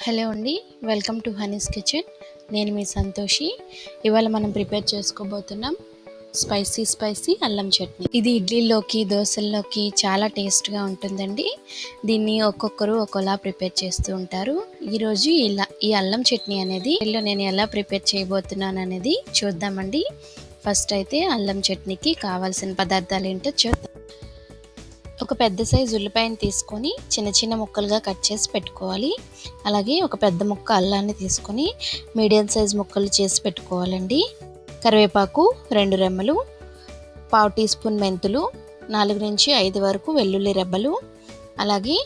Hello అండి, welcome to Honey's kitchen. నేను మీ సంతోషి. ఇవాళ మనం ప్రిపేర్ చేసుకోబోతున్నాం స్పైసీ అల్లం చట్నీ. ఇది ఇడ్లీలోకి, దోశల్లోకి చాలా టేస్ట్గా ఉంటుందండి. దీన్ని ఒక్కొక్కరు ఒక్కోలా ప్రిపేర్ చేస్తూ ఉంటారు. ఈరోజు ఈ అల్లం చట్నీ అనేది నేను ఎలా ప్రిపేర్ చేయబోతున్నాను అనేది చూద్దామండి. ఫస్ట్ అయితే అల్లం చట్నీకి కావాల్సిన పదార్థాలు ఏంటో చూద్దాం. ఒక పెద్ద సైజు ఉల్లిపాయను తీసుకొని చిన్న చిన్న ముక్కలుగా కట్ చేసి పెట్టుకోవాలి. అలాగే ఒక పెద్ద ముక్క అల్లాన్ని తీసుకొని మీడియం సైజు ముక్కలు చేసి పెట్టుకోవాలండి. కరివేపాకు 2 రెమ్మలు, పావు టీ స్పూన్ మెంతులు, 4 నుంచి 5 వరకు వెల్లుల్లి రెబ్బలు, అలాగే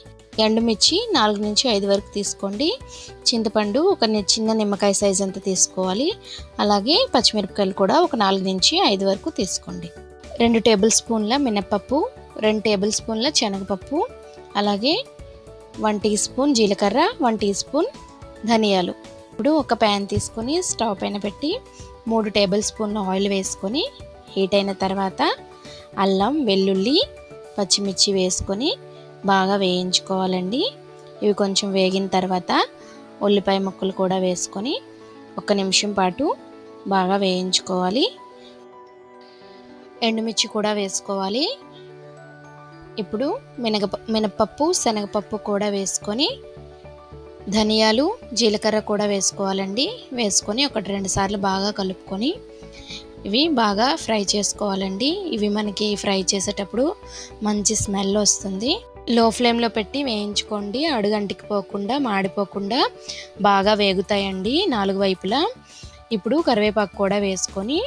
ఎండుమిర్చి 4 నుంచి 5 వరకు తీసుకోండి. చింతపండు ఒక చిన్న నిమ్మకాయ సైజ్ అంతా తీసుకోవాలి. అలాగే పచ్చిమిరపకాయలు కూడా ఒక 4 నుంచి 5 వరకు తీసుకోండి. 2 టేబుల్ స్పూన్ల మినపప్పు, 2 టేబుల్ స్పూన్ల శనగపప్పు, అలాగే 1 టీ స్పూన్ జీలకర్ర, 1 టీ స్పూన్ ధనియాలు. ఇప్పుడు ఒక ప్యాన్ తీసుకొని స్టవ్ పైన పెట్టి 3 టేబుల్ స్పూన్ల ఆయిల్ వేసుకొని హీట్ అయిన తర్వాత అల్లం, వెల్లుల్లి, పచ్చిమిర్చి వేసుకొని బాగా వేయించుకోవాలండి. ఇవి కొంచెం వేగిన తర్వాత ఉల్లిపాయ ముక్కలు కూడా వేసుకొని 1 నిమిషం పాటు బాగా వేయించుకోవాలి. ఎండుమిర్చి కూడా వేసుకోవాలి. ఇప్పుడు మినపప్పు, శనగపప్పు కూడా వేసుకొని ధనియాలు, జీలకర్ర కూడా వేసుకోవాలండి. వేసుకొని 1-2 సార్లు బాగా కలుపుకొని ఇవి బాగా ఫ్రై చేసుకోవాలండి. ఇవి మనకి ఫ్రై చేసేటప్పుడు మంచి స్మెల్ వస్తుంది. లో ఫ్లేమ్లో పెట్టి వేయించుకోండి. అడుగంటికి పోకుండా, మాడిపోకుండా బాగా వేగుతాయండి 4 వైపులా. ఇప్పుడు కరివేపాకు కూడా వేసుకొని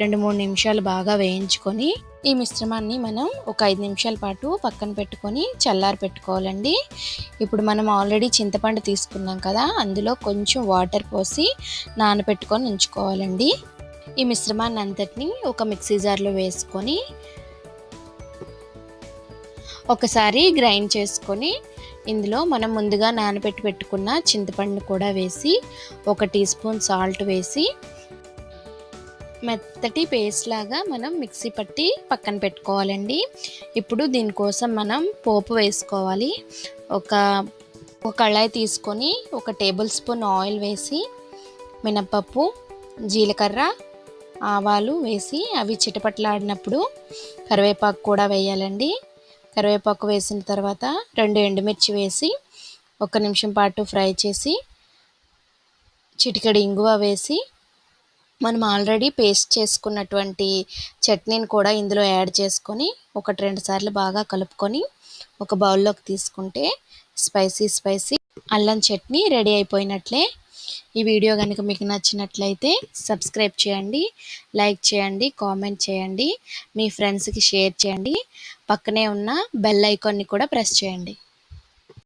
2-3 నిమిషాలు బాగా వేయించుకొని ఈ మిశ్రమాన్ని మనం ఒక 5 నిమిషాల పాటు పక్కన పెట్టుకొని చల్లారి పెట్టుకోవాలండి. ఇప్పుడు మనం ఆల్రెడీ చింతపండు తీసుకున్నాం కదా, అందులో కొంచెం వాటర్ పోసి నానబెట్టుకొని ఉంచుకోవాలండి. ఈ మిశ్రమాన్ని అంతటిని ఒక మిక్సీ జార్లో వేసుకొని ఒకసారి గ్రైండ్ చేసుకొని ఇందులో మనం ముందుగా నానబెట్టి పెట్టుకున్న చింతపండు కూడా వేసి 1 టీ స్పూన్ సాల్ట్ వేసి మెత్తటి పేస్ట్ లాగా మనం మిక్సీ పట్టి పక్కన పెట్టుకోవాలండి. ఇప్పుడు దీనికోసం మనం పోపు వేసుకోవాలి. ఒక కళాయి తీసుకొని 1 టేబుల్ స్పూన్ ఆయిల్ వేసి మినపప్పు, జీలకర్ర, ఆవాలు వేసి అవి చిటపట్లాడినప్పుడు కరివేపాకు కూడా వేయాలండి. కరివేపాకు వేసిన తర్వాత 2 ఎండుమిర్చి వేసి 1 నిమిషం పాటు ఫ్రై చేసి చిటికెడు ఇంగువ వేసి మనం ఆల్రెడీ పేస్ట్ చేసుకున్నటువంటి చట్నీని కూడా ఇందులో యాడ్ చేసుకొని 1-2 సార్లు బాగా కలుపుకొని ఒక బౌల్లోకి తీసుకుంటే స్పైసీ అల్లం చట్నీ రెడీ అయిపోయినట్లే. ఈ వీడియో కనుక మీకు నచ్చినట్లయితే సబ్స్క్రైబ్ చేయండి, లైక్ చేయండి, కామెంట్ చేయండి, మీ ఫ్రెండ్స్కి షేర్ చేయండి. పక్కనే ఉన్న బెల్ ఐకాన్ని కూడా ప్రెస్ చేయండి.